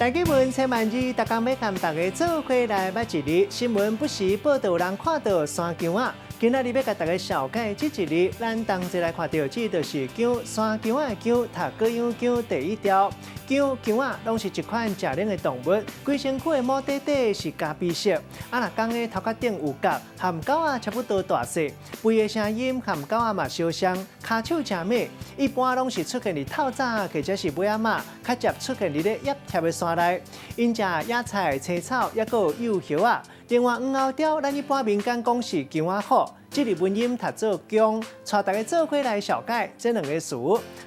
大家问千万字，大家要跟大家做伙来捌一日新闻，不时报道人看到山姜仔。今仔日要甲大家小解这一日，咱同齐来看到，这就是姜山姜仔的姜，读各样姜第一条。姜仔拢是一款食冷的动物，规身躯的毛底底是咖啡色，若讲的头壳顶有角，和狗仔差不多大小，吠的声音和狗仔嘛相像，骹手真美。一般拢是出现伫透早或者是尾仔马，较接出现伫咧叶贴的山内。因食野菜、青草，也有幼叶啊。另外，黄喉雕，咱一般民间讲是姜仔好。这日文音读做姜，带大家做伙来小解这两个词。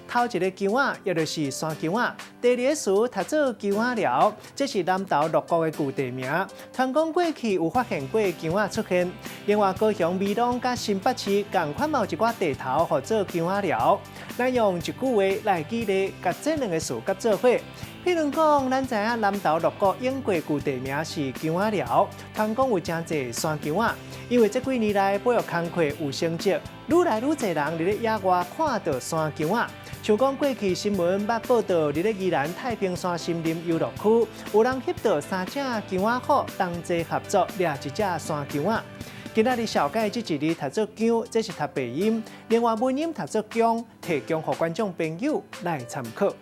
头一个姜仔，也就是山姜仔；第二个词读做姜仔寮，这是南投鹿谷的旧地名。传讲过去有发现过姜仔出现。另外，高雄美浓甲新北市同款有一寡地头，或做姜仔寮。咱用一句话来举例，甲这两个词甲做伙。譬如讲，咱知影南投鹿谷永过旧地名是姜仔寮，传讲有真侪山姜仔。因为这几年来保育工作有成绩，愈来愈侪人伫咧野外看到山姜仔。像讲过去新闻捌报道，伫咧宜兰太平山森林游乐区，有人翕到3只姜仔虎同齐合作掠一只山姜仔。今仔日小解这一日读做姜，这是读白音；另外文音读做姜，提供给观众朋友来参考。